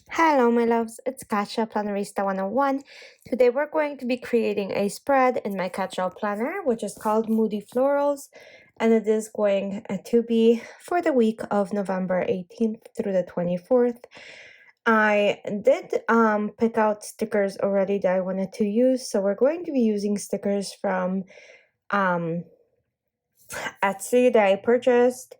Hello, my loves. It's Kasia Plannerista 101. Today we're going to be creating a spread in my catch-all planner, which is called Moody Florals, and it is going to be for the week of November 18th through the 24th. I did pick out stickers already that I wanted to use, so we're going to be using stickers from Etsy that I purchased,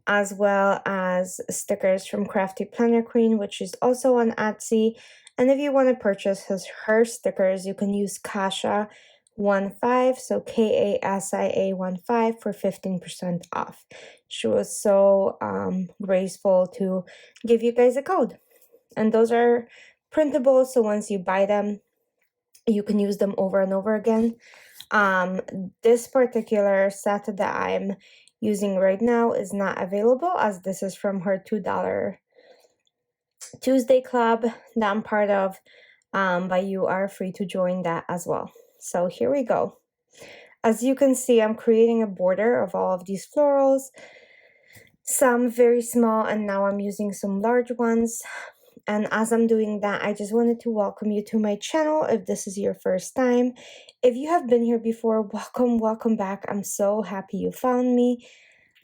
as well as stickers from Crafty Planner Queen, which is also on Etsy. And if you want to purchase her stickers, you can use Kasia15, so KASIA15 for 15% off. She was so graceful to give you guys a code. And those are printable, so once you buy them, you can use them over and over again. This particular set that I'm using right now is not available, as this is from her $2 Tuesday club that I'm part of, but you are free to join that as well. So here we go. As you can see, I'm creating a border of all of these florals, some very small, and now I'm using some large ones. And as I'm doing that, I just wanted to welcome you to my channel if this is your first time. If you have been here before, welcome back. I'm so happy you found me.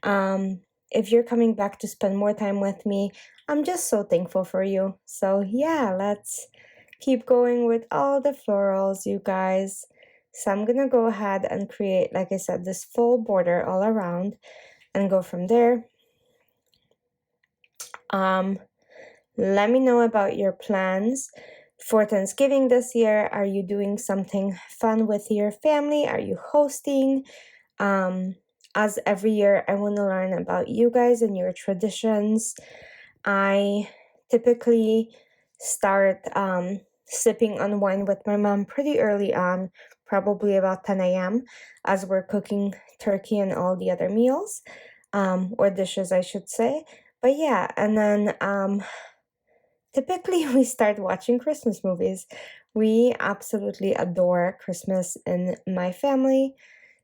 If you're coming back to spend more time with me, I'm just so thankful for you. So yeah, let's keep going with all the florals, you guys. So I'm gonna go ahead and create, like I said, this full border all around and go from there. Let me know about your plans for Thanksgiving this year. Are you doing something fun with your family? Are you hosting? As every year, I want to learn about you guys and your traditions. I typically start sipping on wine with my mom pretty early on, probably about 10 a.m. as we're cooking turkey and all the other meals, or dishes, I should say. But yeah, and then typically, we start watching Christmas movies. We absolutely adore Christmas in my family.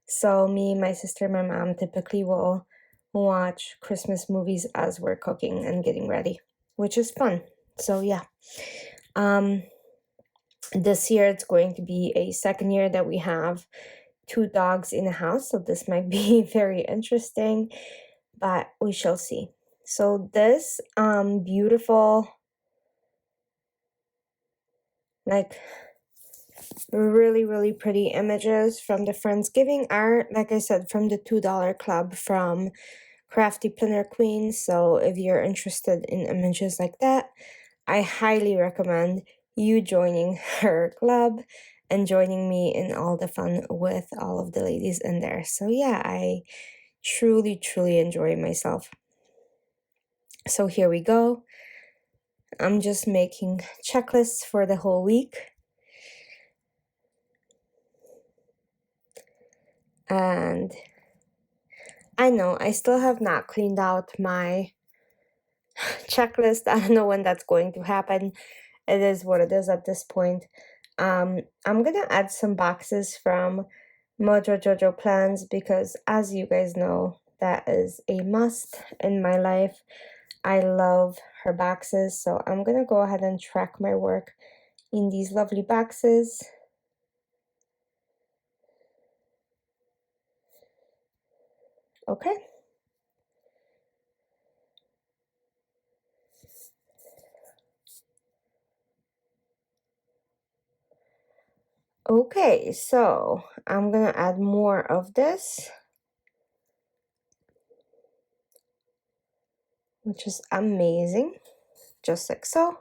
So me, my sister, my mom typically will watch Christmas movies as we're cooking and getting ready, which is fun. So yeah. This year it's going to be a second year that we have 2 dogs in the house, so this might be very interesting, but we shall see. So this beautiful, like, really pretty images from the Friendsgiving are, like I said, from the $2 club from Crafty Planner Queen. So if you're interested in images like that, I highly recommend you joining her club and joining me in all the fun with all of the ladies in there. So yeah, I truly enjoy myself. So here we go. I'm just making checklists for the whole week. And I know I still have not cleaned out my checklist. I don't know when that's going to happen. It is what it is at this point. I'm gonna add some boxes from Mojo Jojo Plans because, as you guys know, that is a must in my life. I love her boxes, so I'm gonna go ahead and track my work in these lovely boxes. Okay. Okay, so I'm gonna add more of this, which is amazing, just like so.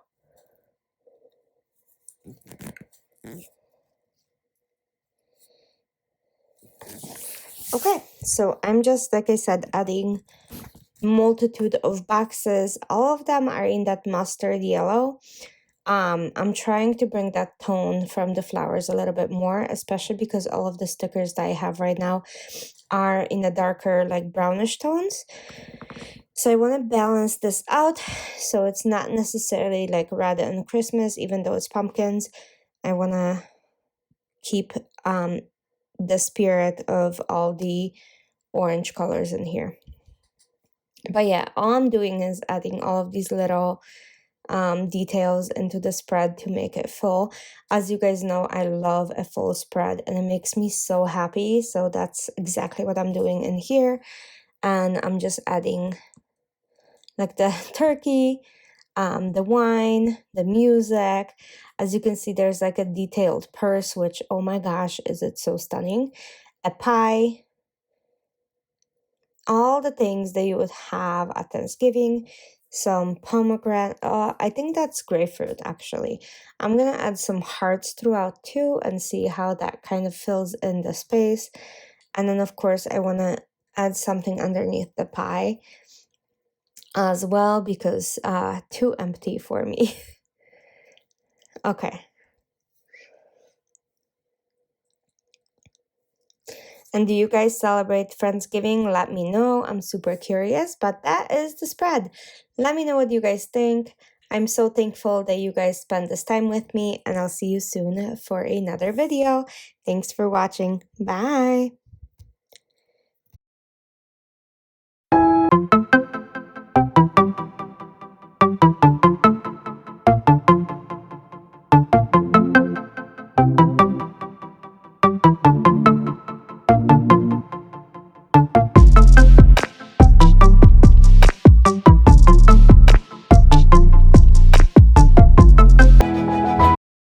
Okay, so I'm just, like I said, adding multitude of boxes. All of them are in that mustard yellow. I'm trying to bring that tone from the flowers a little bit more, especially because all of the stickers that I have right now are in the darker, like brownish tones. So I want to balance this out so it's not necessarily like red and Christmas, even though it's pumpkins. I want to keep the spirit of all the orange colors in here. But yeah, all I'm doing is adding all of these little details into the spread to make it full. As you guys know, I love a full spread and it makes me so happy. So that's exactly what I'm doing in here. And I'm just adding like the turkey, the wine, the music. As you can see, there's like a detailed purse, which, oh my gosh, is it so stunning. A pie, all the things that you would have at Thanksgiving, some pomegranate. I think that's grapefruit, actually. I'm gonna add some hearts throughout too and see how that kind of fills in the space. And then, of course, I wanna add something underneath the pie as well because too empty for me. Okay. And do you guys celebrate Friendsgiving? Let me know. I'm super curious, but that is the spread. Let me know what you guys think. I'm so thankful that you guys spend this time with me, and I'll see you soon for another video. Thanks for watching. Bye.